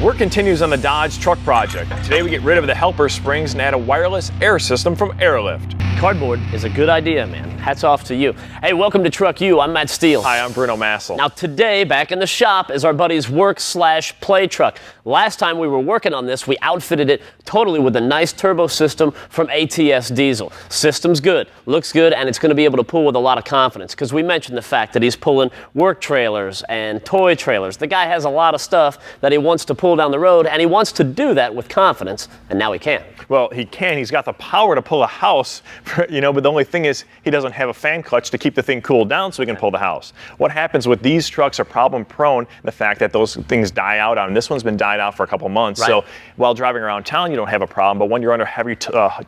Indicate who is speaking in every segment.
Speaker 1: Work continues on the Dodge truck project. Today we get rid of the helper springs and add a wireless air system from Airlift.
Speaker 2: Cardboard is a good idea, man. Hats off to you. Hey, welcome to Truck U. I'm Matt Steele.
Speaker 1: Hi, I'm Bruno Massel.
Speaker 2: Now today, back in the shop, is our buddy's work/play truck. Last time we were working on this, we outfitted it totally with a nice turbo system from ATS Diesel. System's good, looks good, and it's going to be able to pull with a lot of confidence because we mentioned the fact that he's pulling work trailers and toy trailers. The guy has a lot of stuff that he wants to pull down the road, and he wants to do that with confidence, and now he can.
Speaker 1: Well, he can. He's got the power to pull a house, but the only thing is he doesn't have a fan clutch to keep the thing cooled down so he can pull the house. What happens with these trucks are problem prone, the fact that those things die out on. This one's been died out for a couple months, right. So while driving around town you don't have a problem, but when you're under heavy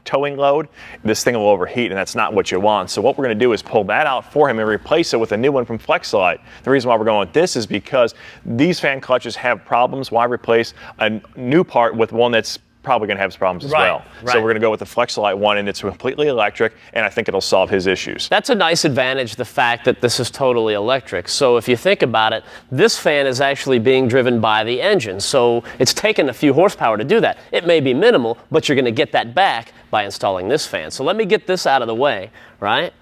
Speaker 1: towing load, this thing will overheat, and that's not what you want. So what we're going to do is pull that out for him and replace it with a new one from Flexolite. The reason why we're going with this is because these fan clutches have problems. Why replace a new part with one that's probably going to have some problems as well. Right. So we're going to go with the Flexolite one, and it's completely electric, and I think it'll solve his issues.
Speaker 2: That's a nice advantage, the fact that this is totally electric. So if you think about it, this fan is actually being driven by the engine. So it's taken a few horsepower to do that. It may be minimal, but you're going to get that back by installing this fan. So let me get this out of the way, right?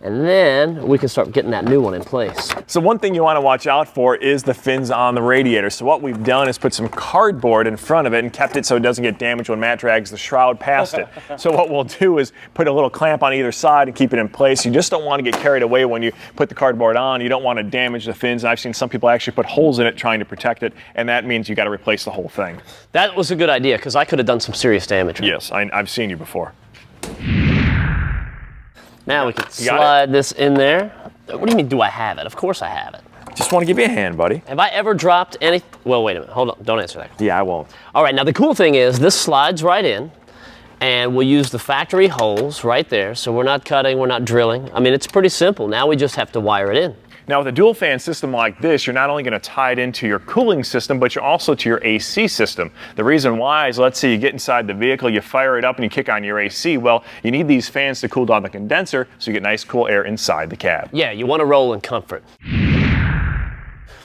Speaker 2: And then we can start getting that new one in place.
Speaker 1: So one thing you want to watch out for is the fins on the radiator. So what we've done is put some cardboard in front of it and kept it so it doesn't get damaged when Matt drags the shroud past it. So what we'll do is put a little clamp on either side and keep it in place. You just don't want to get carried away when you put the cardboard on. You don't want to damage the fins. I've seen some people actually put holes in it trying to protect it, and that means you got to replace the whole thing.
Speaker 2: That was a good idea because I could have done some serious damage.
Speaker 1: Yes, I've seen you before.
Speaker 2: Now we can slide this in there. What do you mean, do I have it? Of course I have it.
Speaker 1: Just want to give you a hand, buddy.
Speaker 2: Have I ever dropped any? Well, wait a minute. Hold on. Don't answer that.
Speaker 1: Yeah, I won't.
Speaker 2: All right. Now, the cool thing is this slides right in, and we'll use the factory holes right there. So we're not cutting. We're not drilling. I mean, it's pretty simple. Now we just have to wire it in.
Speaker 1: Now with a dual fan system like this, you're not only going to tie it into your cooling system, but you're also to your AC system. The reason why is, let's say you get inside the vehicle, you fire it up and you kick on your AC. Well, you need these fans to cool down the condenser so you get nice cool air inside the cab.
Speaker 2: Yeah, you want to roll in comfort.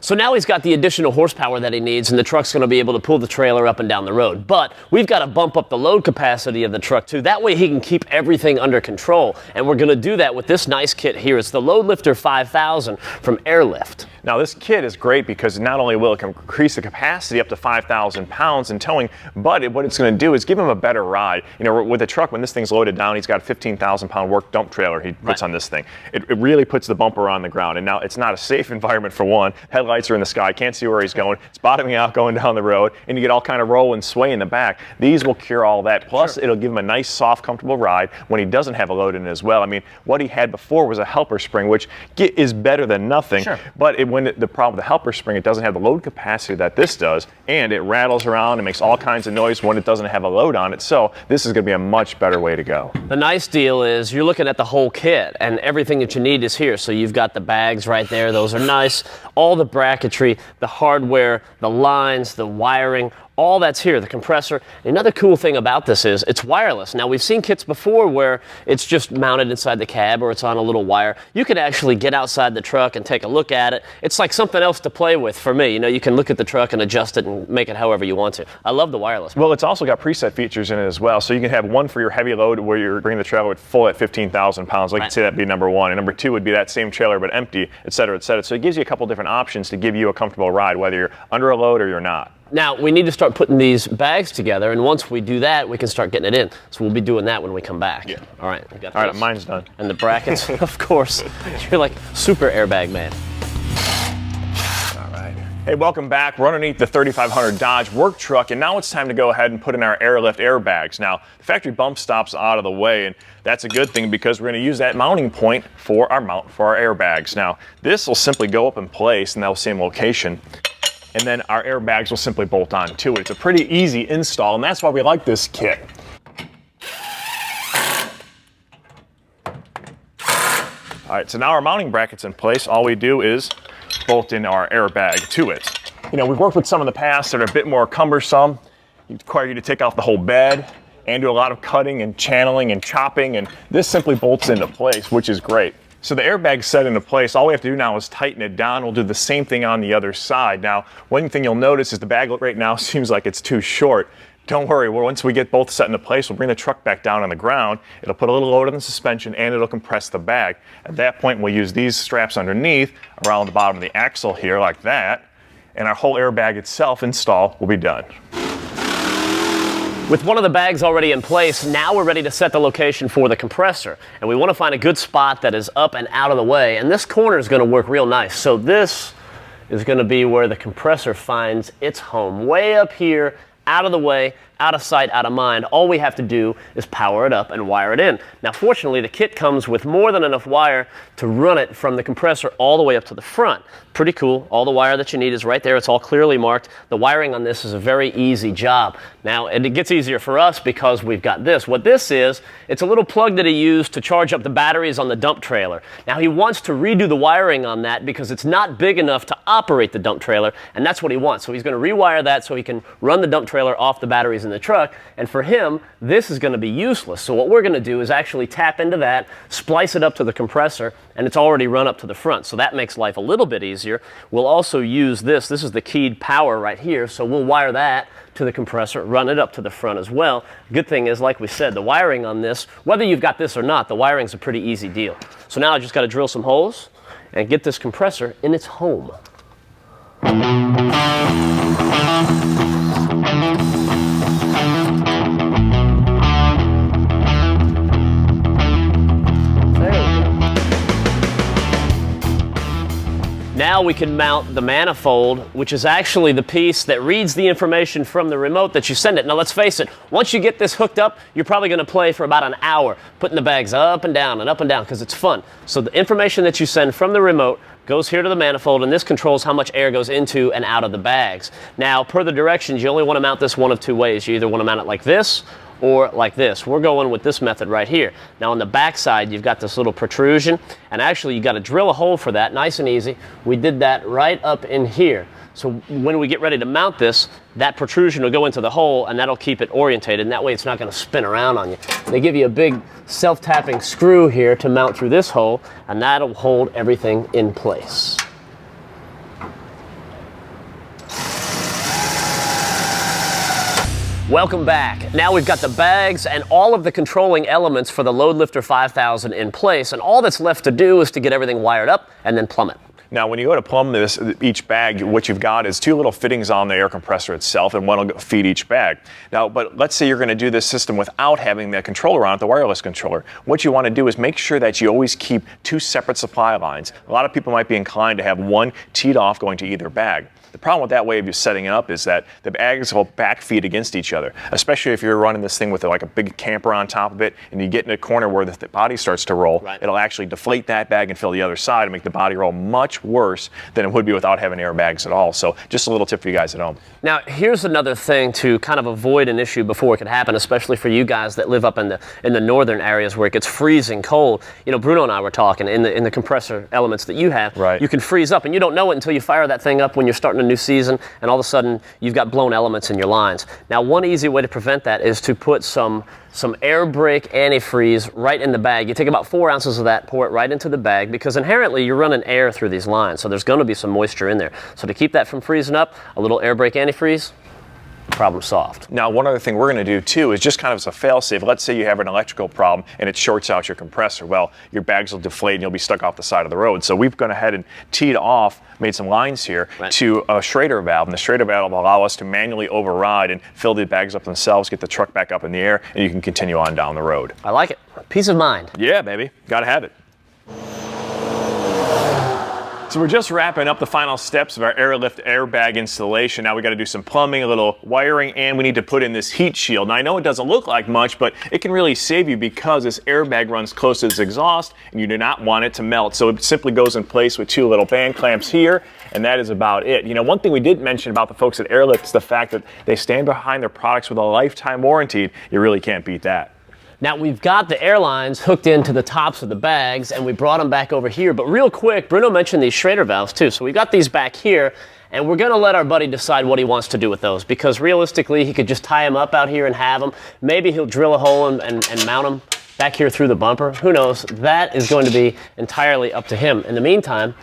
Speaker 2: So now he's got the additional horsepower that he needs, and the truck's going to be able to pull the trailer up and down the road. But we've got to bump up the load capacity of the truck too. That way he can keep everything under control. And we're going to do that with this nice kit here. It's the LoadLifter 5000 from Airlift.
Speaker 1: Now this kit is great because not only will it increase the capacity up to 5,000 pounds in towing, but what it's going to do is give him a better ride. With a truck, when this thing's loaded down, he's got a 15,000 pound work dump trailer he puts on this thing. It really puts the bumper on the ground. And now it's not a safe environment for one. Headlights are in the sky, can't see where he's going. It's bottoming out going down the road, and you get all kind of roll and sway in the back. These will cure all that. Plus, it'll give him a nice, soft, comfortable ride when he doesn't have a load in it as well. I mean, what he had before was a helper spring, which is better than nothing. Sure. But the problem with the helper spring, it doesn't have the load capacity that this does, and it rattles around and makes all kinds of noise when it doesn't have a load on it. So this is going to be a much better way to go.
Speaker 2: The nice deal is you're looking at the whole kit, and everything that you need is here. So you've got the bags right there. Those are nice. All the bracketry, the hardware, the lines, the wiring, all that's here, the compressor. Another cool thing about this is it's wireless. Now, we've seen kits before where it's just mounted inside the cab or it's on a little wire. You could actually get outside the truck and take a look at it. It's like something else to play with for me. You can look at the truck and adjust it and make it however you want to. I love the wireless.
Speaker 1: Well, it's also got preset features in it as well. So you can have one for your heavy load where you're bringing the trailer full at 15,000 pounds. Like, right. Say that'd be number one. And number two would be that same trailer but empty, et cetera, et cetera. So it gives you a couple different options to give you a comfortable ride, whether you're under a load or you're not.
Speaker 2: Now, we need to start putting these bags together, and once we do that, we can start getting it in. So we'll be doing that when we come back.
Speaker 1: Yeah.
Speaker 2: All right. We got
Speaker 1: all right, mine's done.
Speaker 2: And the brackets, of course. You're like super airbag man.
Speaker 1: All right. Hey, welcome back. We're underneath the 3500 Dodge work truck, and now it's time to go ahead and put in our Airlift airbags. Now, the factory bump stop's out of the way, and that's a good thing because we're going to use that mounting point for our airbags. Now, this will simply go up in place in that same location, and then our airbags will simply bolt on to it. It's a pretty easy install, and that's why we like this kit. All right, so now our mounting bracket's in place. All we do is bolt in our airbag to it. We've worked with some in the past that are a bit more cumbersome. It require you to take off the whole bed and do a lot of cutting and channeling and chopping, and this simply bolts into place, which is great. So the airbag's set into place. All we have to do now is tighten it down. We'll do the same thing on the other side. Now, one thing you'll notice is the bag right now seems like it's too short. Don't worry, once we get both set into place, we'll bring the truck back down on the ground. It'll put a little load on the suspension and it'll compress the bag. At that point, we'll use these straps underneath around the bottom of the axle here like that, and our whole airbag itself install will be done.
Speaker 2: With one of the bags already in place, now we're ready to set the location for the compressor. And we want to find a good spot that is up and out of the way. And this corner is going to work real nice. So this is going to be where the compressor finds its home, way up here, out of the way, out of sight, out of mind. All we have to do is power it up and wire it in. Now, fortunately, the kit comes with more than enough wire to run it from the compressor all the way up to the front. Pretty cool. All the wire that you need is right there. It's all clearly marked. The wiring on this is a very easy job. Now, and it gets easier for us because we've got this. What this is, it's a little plug that he used to charge up the batteries on the dump trailer. Now, he wants to redo the wiring on that because it's not big enough to operate the dump trailer, and that's what he wants. So he's going to rewire that so he can run the dump trailer off the batteries in the truck, and for him, this is going to be useless. So what we're going to do is actually tap into that, splice it up to the compressor, and it's already run up to the front. So that makes life a little bit easier. We'll also use this. This is the keyed power right here, so we'll wire that to the compressor, run it up to the front as well. Good thing is, like we said, the wiring on this, whether you've got this or not, the wiring's a pretty easy deal. So now I just got to drill some holes and get this compressor in its home. Now we can mount the manifold, which is actually the piece that reads the information from the remote that you send it. Now let's face it, once you get this hooked up, you're probably going to play for about an hour, putting the bags up and down because it's fun. So the information that you send from the remote goes here to the manifold, and this controls how much air goes into and out of the bags. Now, per the directions, you only want to mount this one of two ways. You either want to mount it like this or like this. We're going with this method right here. Now on the back side, you've got this little protrusion, and actually you got to drill a hole for that, nice and easy. We did that right up in here. So when we get ready to mount this, that protrusion will go into the hole, and that'll keep it orientated, and that way it's not going to spin around on you. They give you a big self-tapping screw here to mount through this hole, and that'll hold everything in place. Welcome back. Now we've got the bags and all of the controlling elements for the LoadLifter 5000 in place, and all that's left to do is to get everything wired up and then plumb it.
Speaker 1: Now, when you go to plumb this, each bag, what you've got is two little fittings on the air compressor itself, and one will feed each bag. Now, but let's say you're going to do this system without having the controller on it, the wireless controller. What you want to do is make sure that you always keep two separate supply lines. A lot of people might be inclined to have one teed off going to either bag. The problem with that way of you setting it up is that the bags will backfeed against each other, especially if you're running this thing with like a big camper on top of it and you get in a corner where the body starts to roll. Right. It'll actually deflate that bag and fill the other side and make the body roll much worse than it would be without having airbags at all. So just a little tip for you guys at home.
Speaker 2: Now, here's another thing to kind of avoid an issue before it could happen, especially for you guys that live up in the northern areas where it gets freezing cold. You know, Bruno and I were talking in the compressor elements that you have. Right. You can freeze up, and you don't know it until you fire that thing up when you're starting a new season, and all of a sudden you've got blown elements in your lines. Now, one easy way to prevent that is to put some air brake antifreeze right in the bag. You take about 4 ounces of that, pour it right into the bag, because inherently you're running air through these lines, so there's going to be some moisture in there. So to keep that from freezing up, a little air brake antifreeze, problem solved.
Speaker 1: Now, one other thing we're going to do too is just kind of as a fail-safe. Let's say you have an electrical problem and it shorts out your compressor. Well, your bags will deflate and you'll be stuck off the side of the road. So we've gone ahead and teed off, made some lines here to a Schrader valve. And the Schrader valve will allow us to manually override and fill the bags up themselves, get the truck back up in the air, and you can continue on down the road.
Speaker 2: I like it. Peace of mind.
Speaker 1: Yeah, baby. Gotta have it. So we're just wrapping up the final steps of our airlift airbag installation. Now we got to do some plumbing, a little wiring, and we need to put in this heat shield. Now I know it doesn't look like much, but it can really save you because this airbag runs close to its exhaust and you do not want it to melt. So it simply goes in place with two little band clamps here, and that is about it. You know, one thing we did mention about the folks at Airlift is the fact that they stand behind their products with a lifetime warranty. You really can't beat that.
Speaker 2: Now we've got the airlines hooked into the tops of the bags and we brought them back over here. But real quick, Bruno mentioned these Schrader valves too. So we got these back here and we're gonna let our buddy decide what he wants to do with those, because realistically he could just tie them up out here and have them. Maybe he'll drill a hole and mount them back here through the bumper. Who knows? That is going to be entirely up to him. In the meantime,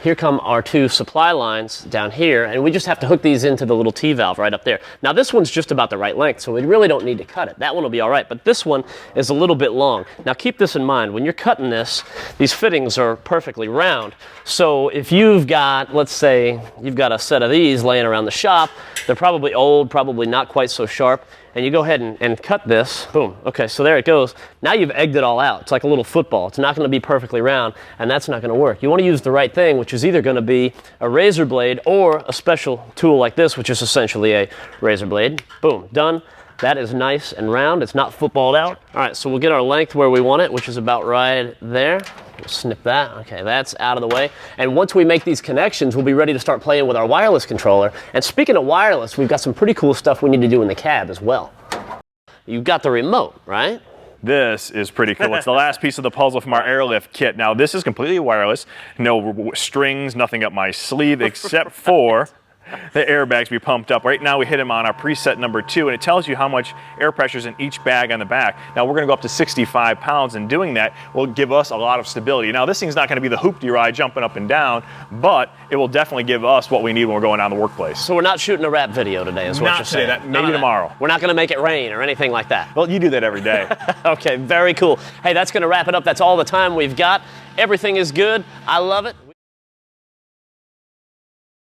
Speaker 2: here come our 2 supply lines down here, and we just have to hook these into the little T-valve right up there. Now this one's just about the right length, so we really don't need to cut it. That one will be all right, but this one is a little bit long. Now keep this in mind. When you're cutting this, these fittings are perfectly round. So if you've got, let's say, you've got a set of these laying around the shop, they're probably old, probably not quite so sharp, and you go ahead and cut this, boom, okay, so there it goes. Now you've egged it all out. It's like a little football. It's not gonna be perfectly round, and that's not gonna work. You wanna use the right thing, which is either gonna be a razor blade or a special tool like this, which is essentially a razor blade. Boom, done. That is nice and round. It's not footballed out. All right, so we'll get our length where we want it, which is about right there. Snip that. Okay, that's out of the way. And once we make these connections, we'll be ready to start playing with our wireless controller. And speaking of wireless, we've got some pretty cool stuff we need to do in the cab as well. You've got the remote, right?
Speaker 1: This is pretty cool. It's the last piece of the puzzle from our airlift kit. Now, this is completely wireless. No strings, nothing up my sleeve except for the airbags be pumped up. Right now we hit them on our preset number 2, and it tells you how much air pressure is in each bag on the back. Now we're going to go up to 65 pounds, and doing that will give us a lot of stability. Now this thing's not going to be the hoopty ride jumping up and down, but it will definitely give us what we need when we're going out in the workplace.
Speaker 2: So we're not shooting a rap video today, is what you're saying?
Speaker 1: Not today, maybe tomorrow.
Speaker 2: We're not going to make it rain or anything like that.
Speaker 1: Well, you do that every day.
Speaker 2: Okay, very cool. Hey, that's going to wrap it up. That's all the time we've got. Everything is good. I love it.